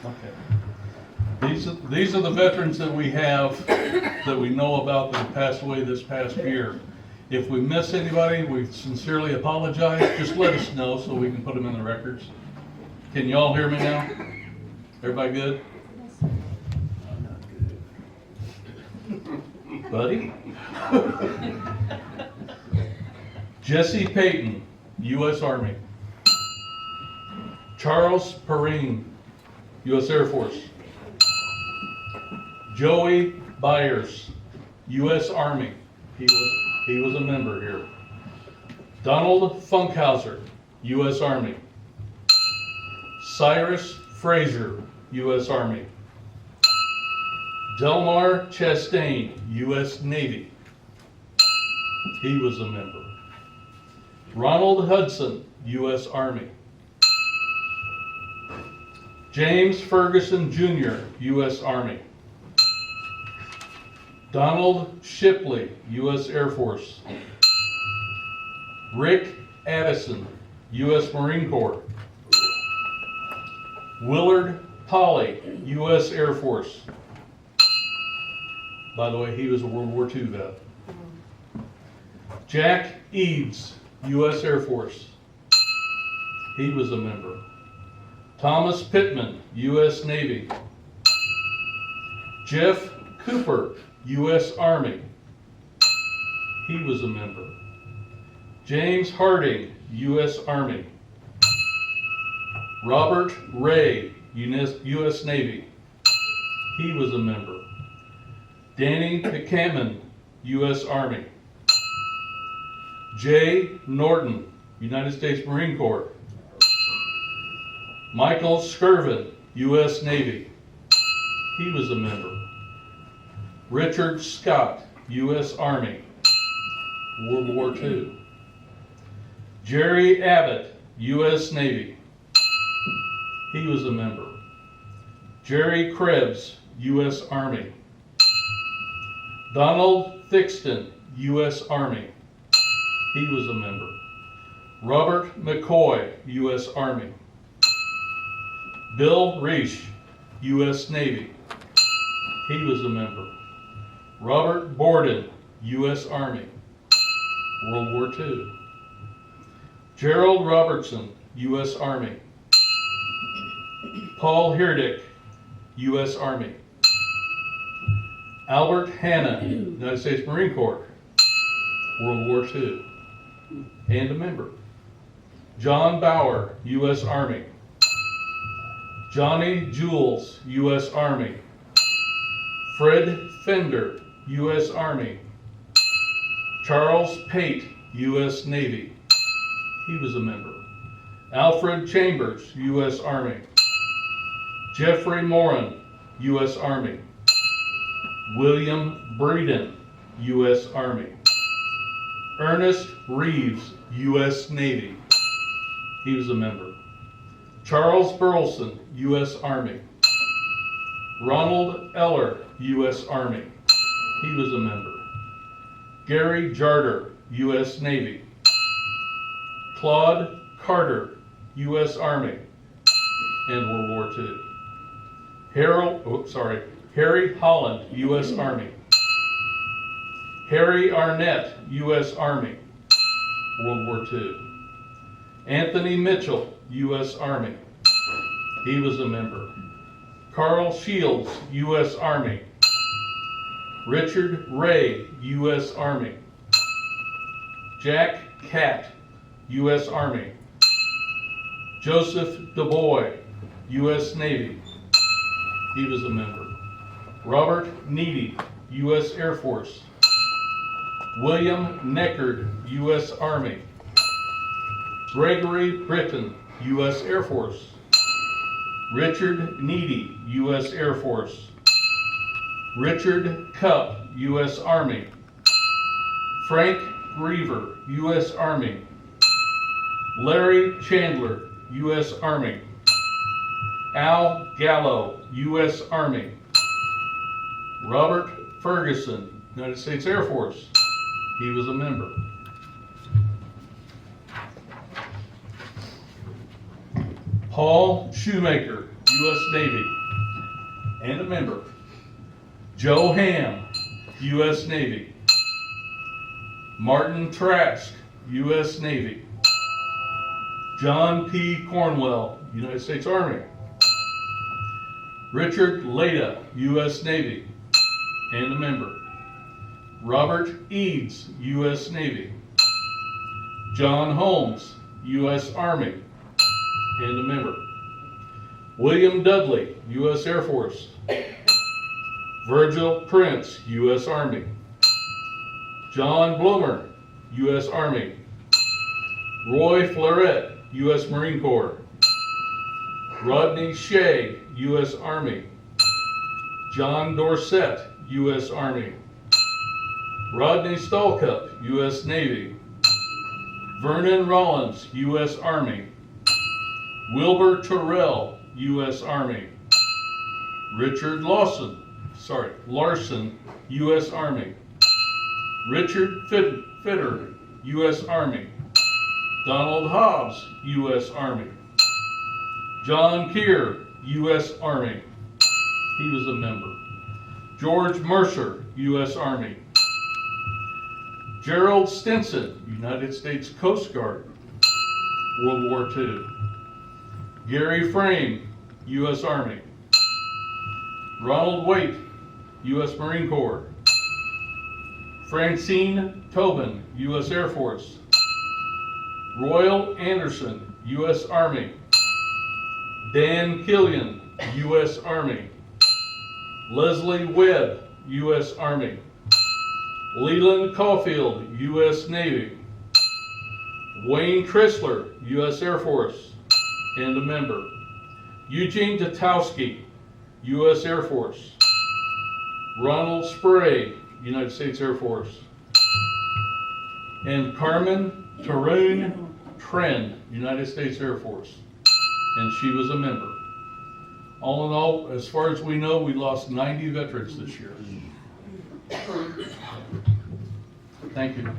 Okay. These are the veterans that we have, that we know about that have passed away this past year. If we miss anybody, we sincerely apologize. Just let us know so we can put them in the records. Can you all hear me now? Everybody good? Buddy? Jesse Payton, U.S. Army. Charles Perrine, U.S. Air Force. Joey Byers, U.S. Army. He was a member here. Donald Funkhauser, U.S. Army. Cyrus Fraser, U.S. Army. Delmar Chastain, U.S. Navy. He was a member. Ronald Hudson, U.S. Army. James Ferguson Jr., U.S. Army. Donald Shipley, U.S. Air Force. Rick Addison, U.S. Marine Corps. Willard Polly, U.S. Air Force. By the way, he was a World War II vet. Jack Eads, U.S. Air Force. He was a member. Thomas Pittman, U.S. Navy. Jeff Cooper, U.S. Army. He was a member. James Harding, U.S. Army. Robert Ray, U.S. Navy. He was a member. Danny McCammon, U.S. Army. Jay Norton, United States Marine Corps. Michael Skirvin, U.S. Navy. He was a member. Richard Scott, U.S. Army, World War II. Jerry Abbott, U.S. Navy. He was a member. Jerry Krebs, U.S. Army. Donald Thixton, U.S. Army. He was a member. Robert McCoy, U.S. Army. Bill Reish, U.S. Navy. He was a member. Robert Borden, U.S. Army, World War II. Gerald Robertson, U.S. Army. Paul Hirdick, U.S. Army. Albert Hanna, United States Marine Corps, World War II, and a member. John Bauer, U.S. Army. Johnny Jules, U.S. Army. Fred Fender, U.S. Army. Charles Pate, U.S. Navy. He was a member. Alfred Chambers, U.S. Army. Jeffrey Morin, U.S. Army. William Breeden, U.S. Army. Ernest Reeves, U.S. Navy. He was a member. Charles Burleson, U.S. Army. Ronald Eller, U.S. Army. He was a member. Gary Jarder, U.S. Navy. Claude Carter, U.S. Army, and World War II. Harry Holland, U.S. Army. Harry Arnett, U.S. Army, World War II. Anthony Mitchell, U.S. Army. He was a member. Carl Shields, U.S. Army. Richard Ray, U.S. Army. Jack Catt, U.S. Army. Joseph DuBois, U.S. Navy. He was a member. Robert Needy, U.S. Air Force. William Neckard, U.S. Army. Gregory Britton, U.S. Air Force. Richard Needy, U.S. Air Force. Richard Cupp, U.S. Army. Frank Griever, U.S. Army. Larry Chandler, U.S. Army. Al Gallo, U.S. Army. Robert Ferguson, United States Air Force. He was a member. Paul Shoemaker, U.S. Navy, and a member. Joe Ham, U.S. Navy. Martin Trask, U.S. Navy. John P. Cornwell, United States Army. Richard Leda, U.S. Navy, and a member. Robert Eads, U.S. Navy. John Holmes, U.S. Army, and a member. William Dudley, U.S. Air Force. Virgil Prince, U.S. Army. John Bloomer, U.S. Army. Roy Fleuret, U.S. Marine Corps. Rodney Shea, U.S. Army. John Dorsett, U.S. Army. Rodney Stallcup, U.S. Navy. Vernon Rollins, U.S. Army. Wilbur Terrell, U.S. Army. Richard Larson, U.S. Army. Richard Fitter, U.S. Army. Donald Hobbs, U.S. Army. John Keir, U.S. Army. He was a member. George Mercer, U.S. Army. Gerald Stinson, United States Coast Guard, World War II. Gary Frame, U.S. Army. Ronald Waite, U.S. Marine Corps. Francine Tobin, U.S. Air Force. Royal Anderson, U.S. Army. Dan Killian, U.S. Army. Leslie Webb, U.S. Army. Leland Caulfield, U.S. Navy. Wayne Chrysler, U.S. Air Force, and a member. Eugene Tatowski, U.S. Air Force. Ronald Spray, United States Air Force. And Carmen Tarun Trend, United States Air Force. And she was a member. All in all, as far as we know, we lost 90 veterans this year. Thank you.